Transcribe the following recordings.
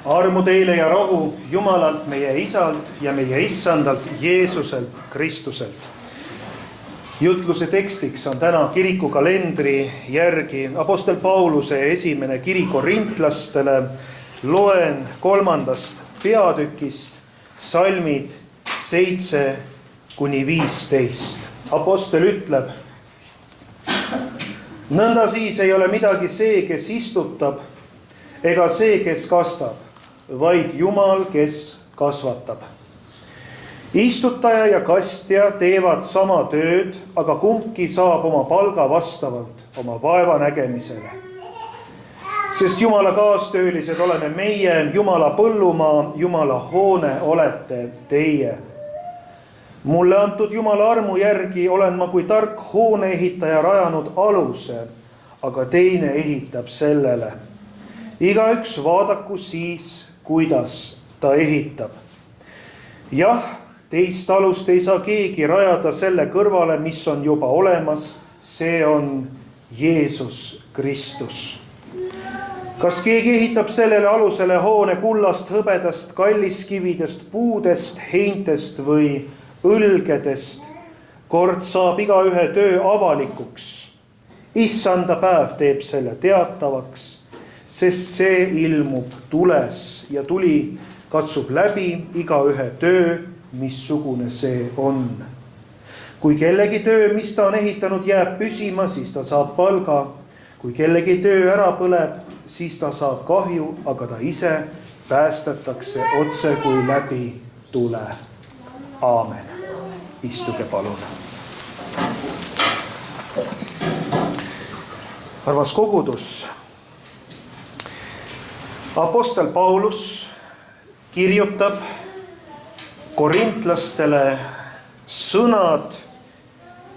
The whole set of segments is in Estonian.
Armu teile ja rahu Jumalalt, meie Isalt ja meie Issandalt Jeesuselt Kristuselt. Jutluse tekstiks on täna kirikukalendri järgi Apostel Pauluse esimene kiri korintlastele. Loen 3. peatükist salmid 7-15. Apostel ütleb: nõnda siis ei ole midagi see, kes istutab, ega see, kes kastab, vaid Jumal, kes kasvatab. Istutaja ja kastja teevad sama tööd, aga kumbki saab oma palga vastavalt oma vaeva nägemisele. Sest Jumala kaastöölised oleme meie, Jumala põllumaa, Jumala hoone olete teie. Mulle antud Jumala armu järgi olen ma kui tark hooneehitaja rajanud aluse, aga teine ehitab sellele. Igaüks vaadaku siis, kuidas ta ehitab. Jah, teist alust ei saa keegi rajada selle kõrvale, mis on juba olemas. See on Jeesus Kristus. Kas keegi ehitab sellele alusele hoone kullast, hõbedast, kalliskividest, puudest, heintest või õlgedest? Kord saab igaühe töö avalikuks. Issanda päev teeb selle teatavaks, sest see ilmub tules ja tuli katsub läbi igaühe töö, missugune see on. Kui kellegi töö, mis ta on ehitanud, jääb püsima, siis ta saab palga. Kui kellegi töö ära põleb, siis ta saab kahju, aga ta ise päästetakse otse kui läbi tule. Aamen. Istuge palun. Armas kogudus, Apostel Paulus kirjutab korintlastele sõnad,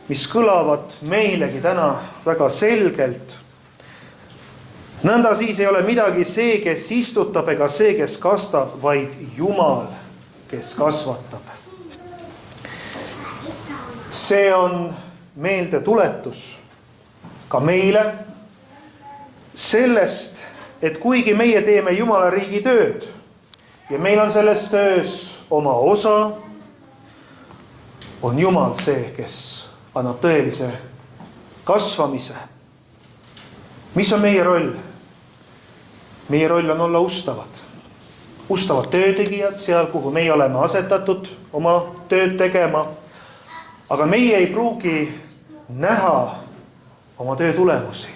mis kõlavad meilegi täna väga selgelt. Nõnda siis ei ole midagi see, kes istutab, ega see, kes kastab, vaid Jumal, kes kasvatab. See on meeldetuletus ka meile sellest, et kuigi meie teeme Jumala riigi tööd ja meil on selles töös oma osa, on Jumal see, kes annab tõelise kasvamise. Mis on meie roll? Meie roll on olla ustavad töötegijad seal, kuhu meie oleme asetatud oma tööd tegema. Aga meie ei pruugi näha oma töö tulemusi.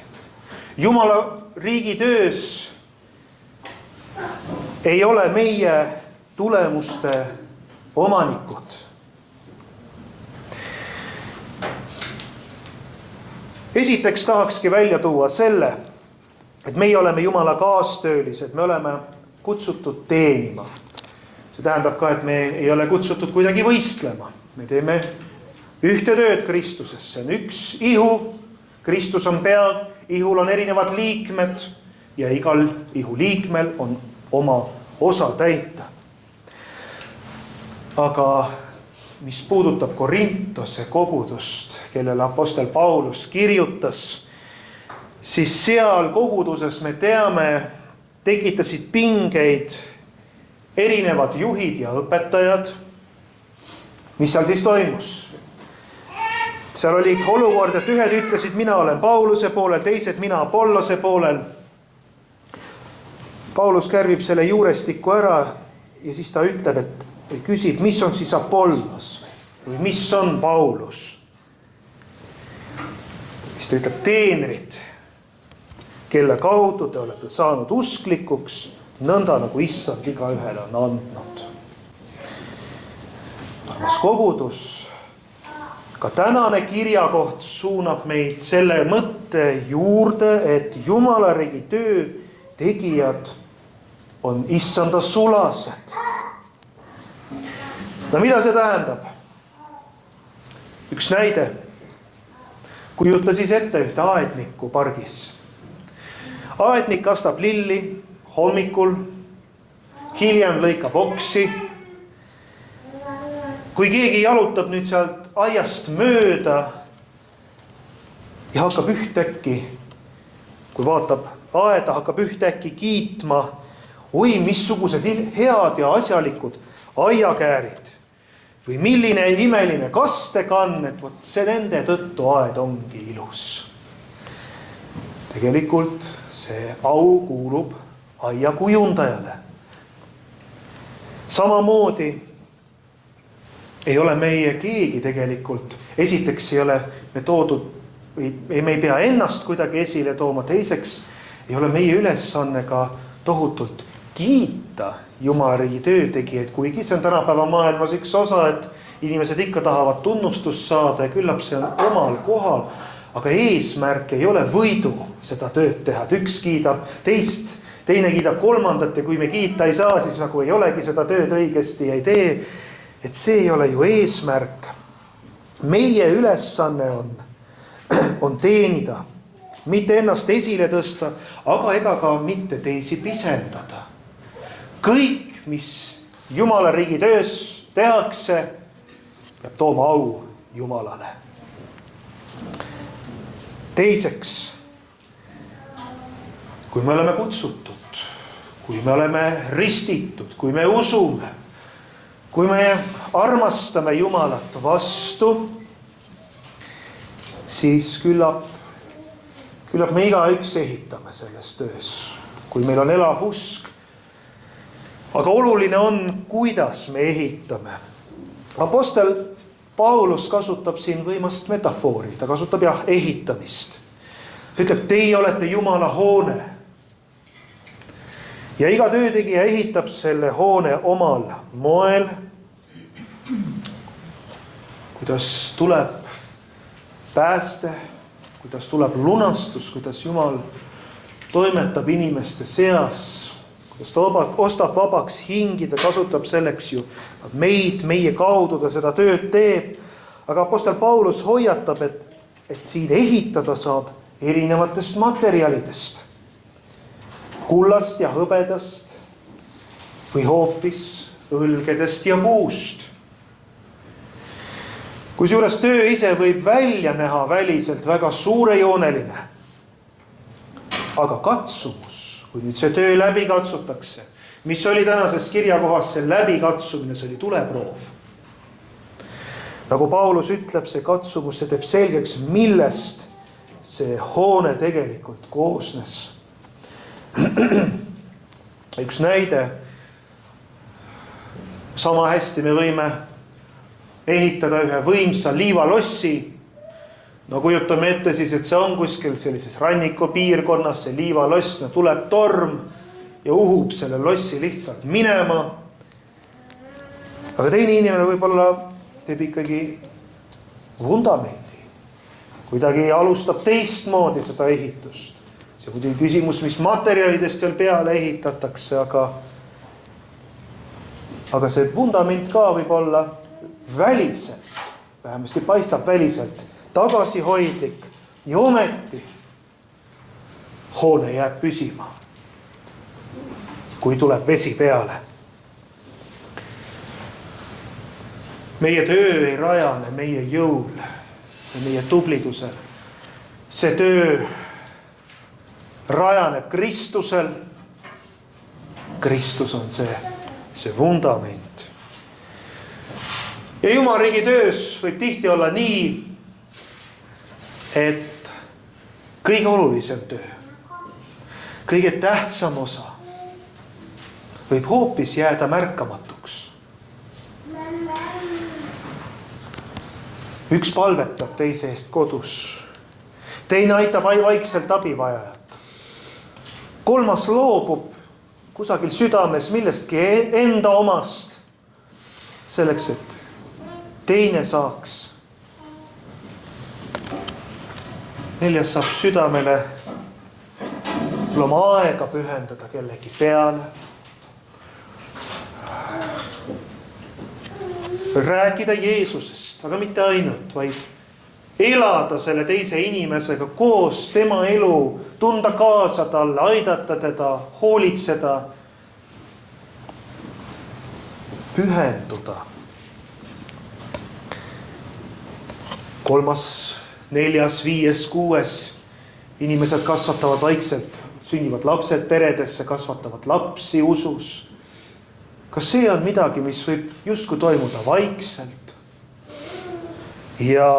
Jumala riigi töös ei ole meie tulemuste omanikud. Esiteks tahakski välja tuua selle, et meie oleme Jumala kaastöölised, me oleme kutsutud teenima. See tähendab ka, et me ei ole kutsutud kuidagi võistlema. Me teeme ühte tööd Kristuses, see on üks ihu, Kristus on pea, ihul on erinevad liikmed ja igal ihu liikmel on oma osa täita. Aga mis puudutab Korintose kogudust, kellele Apostel Paulus kirjutas, siis seal koguduses me teame, tekitasid pingeid erinevad juhid ja õpetajad. Mis seal siis toimus? Seal oli olukord, et ühed ütlesid, mina olen Pauluse poolel, teised mina Apollose poolel. Paulus kärvib selle juurestiku ära ja siis ta ütleb, et küsib, mis on siis Apollos või mis on Paulus. Siis ta ütleb, teenrid, kelle kaudu te olete saanud usklikuks, nõnda nagu Issand igaühele on andnud. Armas kogudus, ka tänane kirjakoht suunab meid selle mõtte juurde, et Jumala riigi töö tegijad on Issanda sulased. No mida see tähendab? Üks näide. Kujuta siis ette ühte aednikku pargis. Aednik kastab lilli hommikul, hiljem lõikab oksi. Kui keegi jalutab nüüd sealt aiast mööda ja hakkab ühtäkki, kui vaatab aeda, hakkab ühtäkki kiitma oi, missugused head ja asjalikud aiakäärid või milline imeline kastekann, et vot see nende tõttu aed ongi ilus. Tegelikult see au kuulub aiakujundajale. Samamoodi ei ole meie keegi tegelikult, esiteks ei ole me toodud, me ei pea ennast kuidagi esile tooma, teiseks ei ole meie ülesanne ka tohutult kiita Jumala riigi töötegijaid, kuigi see on tänapäeva maailmas üks osa, et inimesed ikka tahavad tunnustust saada ja küllap see on omal kohal, aga eesmärk ei ole võidu seda tööd teha, et üks kiidab teist, teine kiidab kolmandat ja kui me kiita ei saa, siis nagu ei olegi seda tööd õigesti ja ei tee. Et see ei ole ju eesmärk. Meie ülesanne on teenida, mitte ennast esile tõsta, aga ega ka mitte teisi pisendada. Kõik, mis Jumala riigi töös tehakse, peab tooma au Jumalale. Teiseks, kui me oleme kutsutud, kui me oleme ristitud, kui me usume, kui me armastame Jumalat vastu, siis küllap me igaüks ehitame selles töös, kui meil on elav usk. Aga oluline on, kuidas me ehitame. Apostel Paulus kasutab siin võimast metafoori, ta kasutab ehitamist. Ütleb, teie olete Jumala hoone. Ja iga töötegija ehitab selle hoone omal moel, kuidas tuleb pääste, kuidas tuleb lunastus, kuidas Jumal toimetab inimeste seas, kuidas ta ostab vabaks hingida, kasutab selleks ju meid, meie kaudu ta seda tööd teeb. Aga apostel Paulus hoiatab, et siin ehitada saab erinevatest materjalidest. Kullast ja hõbedast või hoopis õlgedest ja puust. Kusjuures töö ise võib välja näha väliselt väga suurejooneline. Aga katsumus, kui nüüd see töö läbi katsutakse, mis oli tänases kirjakohas see läbikatsumine, see oli tuleproov. Nagu Paulus ütleb, see katsumus, see teeb selgeks, millest see hoone tegelikult koosnes. Üks näide, sama hästi me võime ehitada ühe võimsa liivalossi. No kujutame ette siis, et see on kuskil sellises ranniku piirkonnas, see liivaloss, tuleb torm ja uhub selle lossi lihtsalt minema. Aga teine inimene võib-olla teeb ikkagi vundamendi. Kuidagi alustab teistmoodi seda ehitust. See on muidugi küsimus, mis materjalidest veel peale ehitatakse, aga see vundament ka võib olla väliselt, vähemasti paistab väliselt, tagasihoidlik ja ometi hoone jääb püsima, kui tuleb vesi peale. Meie töö ei rajane meie jõul ja meie tublidusel. See töö rajaneb Kristusel. Kristus on see vundament. Ja Jumala riigi töös võib tihti olla nii, et kõige olulisem töö, kõige tähtsam osa võib hoopis jääda märkamatuks. Üks palvetab teise eest kodus, teine aitab vaikselt abivajajat. Kolmas loobub kusagil südames millestki enda omast, selleks, et teine saaks. Neljas saab südamele oma aega pühendada kellegi peale. Rääkida Jeesusest, aga mitte ainult, vaid elada selle teise inimesega koos tema elu, tunda kaasa talle, aidata teda, hoolitseda, pühenduda. Kolmas, neljas, viies, kuues inimesed kasvatavad vaikselt sünnivad lapsed peredesse, kasvatavad lapsi usus. Kas see on midagi, mis võib justkui toimuda vaikselt ja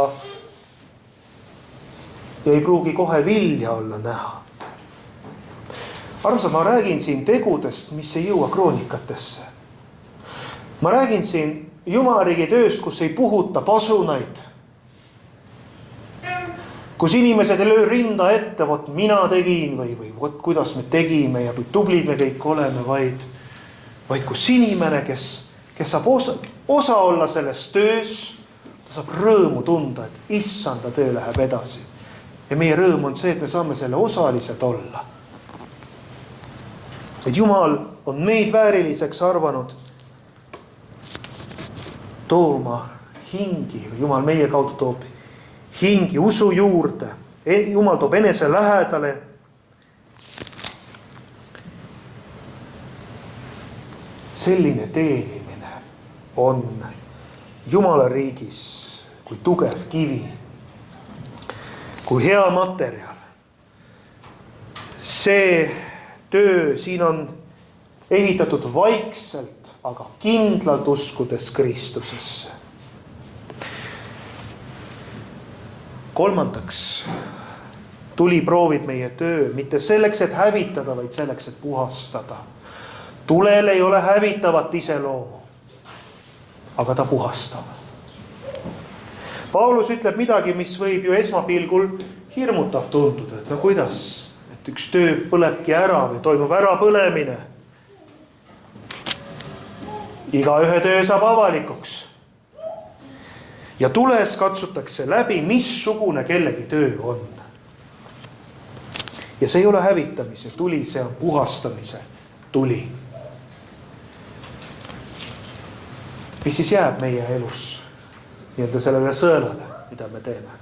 ei pruugi kohe vilja olla näha? Armsad, ma räägin siin tegudest, mis ei jõua kroonikatesse. Ma räägin siin Jumalariigi tööst, kus ei puhuta pasunaid. Kus inimesed ei löö rinda ette, vot mina tegin või vot kuidas me tegime ja kui tublid me kõik oleme, vaid kus inimene, kes saab osa olla selles töös, ta saab rõõmu tunda, et issanda töö läheb edasi. Ja meie rõõm on see, et me saame selle osalised olla. Et Jumal on meid vääriliseks arvanud tooma hingi, Jumal meie kaudu toob hingi usu juurde. Jumal toob enese lähedale. Selline teenimine on Jumala riigis kui tugev kivi, kui hea materjal. See töö siin on ehitatud vaikselt, aga kindlalt uskudes Kristusesse. Kolmandaks, tuli proovib meie töö mitte selleks, et hävitada, vaid selleks, et puhastada. Tulel ei ole hävitavat iseloomu, aga ta puhastab. Paulus ütleb midagi, mis võib ju esmapilgul hirmutav tunduda, et no kuidas, et üks töö põlebki ära või toimub ära põlemine. Igaühe töö saab avalikuks. Ja tules katsutakse läbi, missugune kellegi töö on. Ja see ei ole hävitamise tuli, see on puhastamise tuli. Mis siis jääb meie elus nii-öelda sellele sõelale, mida me teeme?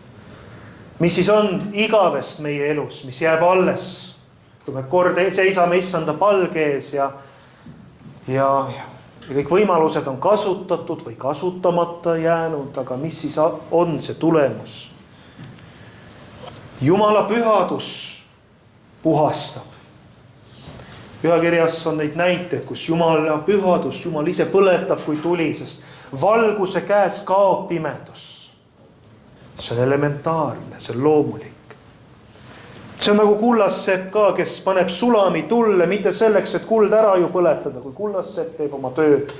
Mis siis on igavest meie elus, mis jääb alles, kui me kord seisame issanda palge ees ja kõik võimalused on kasutatud või kasutamata jäänud, aga mis siis on see tulemus? Jumala pühadus puhastab. Pühakirjas on neid näiteid, kus Jumala pühadus, Jumal ise põletab kui tuli, sest valguse käes kaob pimedus. See on elementaarne, see on loomulik. See on nagu kullassepp ka, kes paneb sulami tulle, mitte selleks, et kuld ära ju põletada. Kui kullassepp teeb oma tööd,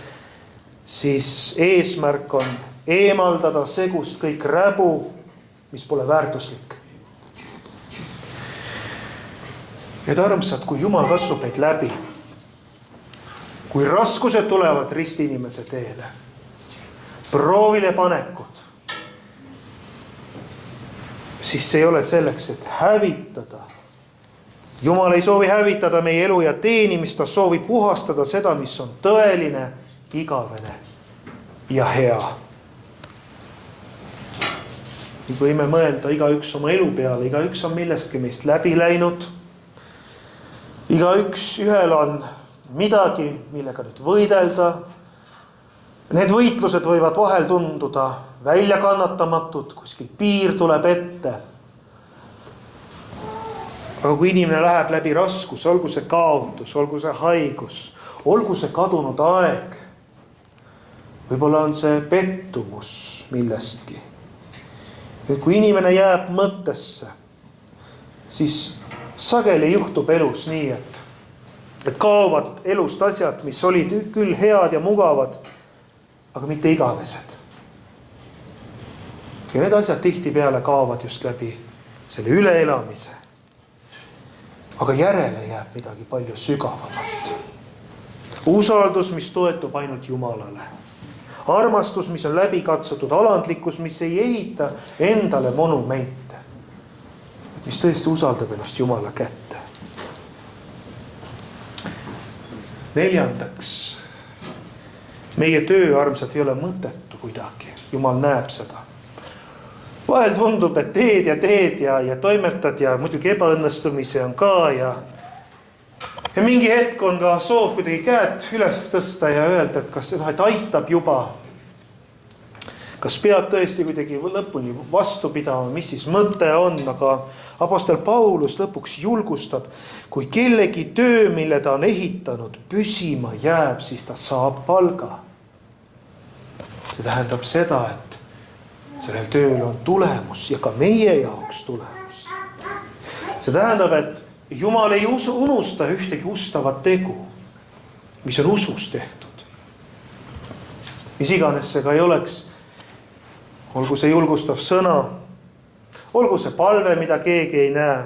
siis eesmärk on eemaldada segust kõik räbu, mis pole väärtuslik. Need armsad, kui Jumal katsub meid läbi, kui raskused tulevad ristinimese teele, proovile panekud, siis see ei ole selleks, et hävitada. Jumal ei soovi hävitada meie elu ja teenimist, ta soovib puhastada seda, mis on tõeline, igavene ja hea. Nüüd võime mõelda igaüks oma elu peale, igaüks on millestki meist läbi läinud. Ühel on midagi, millega nüüd võidelda. Need võitlused võivad vahel tunduda väljakannatamatud, kuskil piir tuleb ette. Aga kui inimene läheb läbi raskus, olgu see kaotus, olgu see haigus, olgu see kadunud aeg, võib-olla on see pettumus millestki. Kui inimene jääb mõttesse, siis sageli juhtub elus nii, et kaovad elust asjad, mis olid küll head ja mugavad, aga mitte igavesed. Ja need asjad tihtipeale kaovad just läbi selle üleelamise. Aga järele jääb midagi palju sügavamat. Usaldus, mis toetub ainult Jumalale. Armastus, mis on läbi katsutud, alandlikkus, mis ei ehita endale monumente. Mis tõesti usaldab ennast Jumala kätte. Neljandaks, meie töö, armsad, ei ole mõttetu kuidagi. Jumal näeb seda. Vahel tundub, et teed ja toimetad ja muidugi ebaõnnestumisi on ka ja mingi hetk on ka soov kuidagi käed üles tõsta ja öelda, et kas see aitab juba. kas peab tõesti kuidagi lõpuni vastu pidama, mis siis mõte on, aga apostel Paulus lõpuks julgustab, kui kellegi töö, mille ta on ehitanud, püsima jääb, siis ta saab palga. See tähendab seda, et sellel tööl on tulemus ja ka meie jaoks tulemus. See tähendab, et Jumal ei unusta ühtegi ustavat tegu, mis on usus tehtud. Mis iganes see ka ei oleks, olgu see julgustav sõna, olgu see palve, mida keegi ei näe.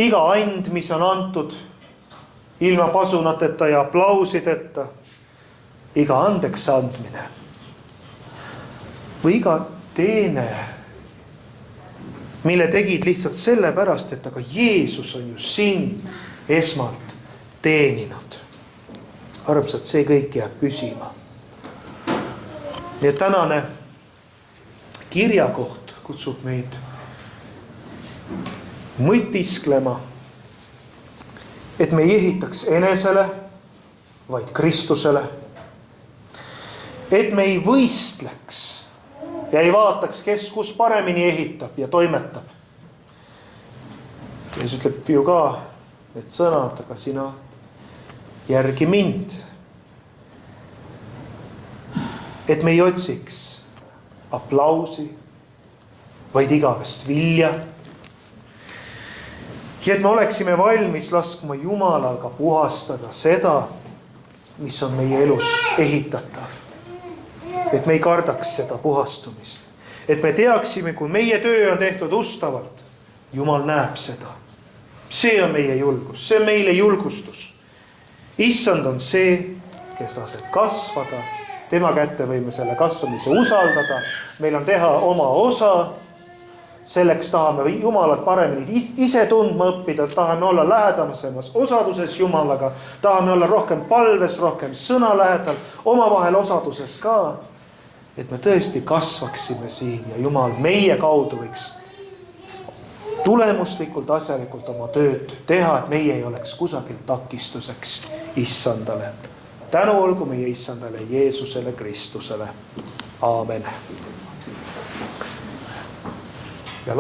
Iga and, mis on antud ilma pasunateta ja aplausideta, iga andeks andmine või iga teene, mille tegid lihtsalt sellepärast, et aga Jeesus on ju sind esmalt teeninud. Armsad, see kõik jääb püsima. Nii et tänane kirjakoht kutsub meid mõtisklema, et me ei ehitaks enesele, vaid Kristusele. Et me ei võistleks ja ei vaataks, kes kus paremini ehitab ja toimetab. Jeesus ütleb ju ka need sõnad, aga sina järgi mind. Et me ei otsiks aplausi, vaid igavest vilja. Ja et me oleksime valmis laskma Jumalal ka puhastada seda, mis on meie elus ehitatav. Et me ei kardaks seda puhastumist. Et me teaksime, kui meie töö on tehtud ustavalt, Jumal näeb seda. See on meie julgus, see on meile julgustus. Issand on see, kes laseb kasvada. Tema kätte võime selle kasvamise usaldada. Meil on teha oma osa. Selleks tahame Jumalat paremini ise tundma õppida. Tahame olla lähedamas osaduses Jumalaga. Tahame olla rohkem palves, rohkem sõna lähedal. Omavahel osaduses ka. Et me tõesti kasvaksime siin ja Jumal meie kaudu võiks tulemuslikult, asjalikult oma tööd teha, et meie ei oleks kusagil takistuseks Issandale. Tänu olgu meie Issandale Jeesusele Kristusele. Aamen.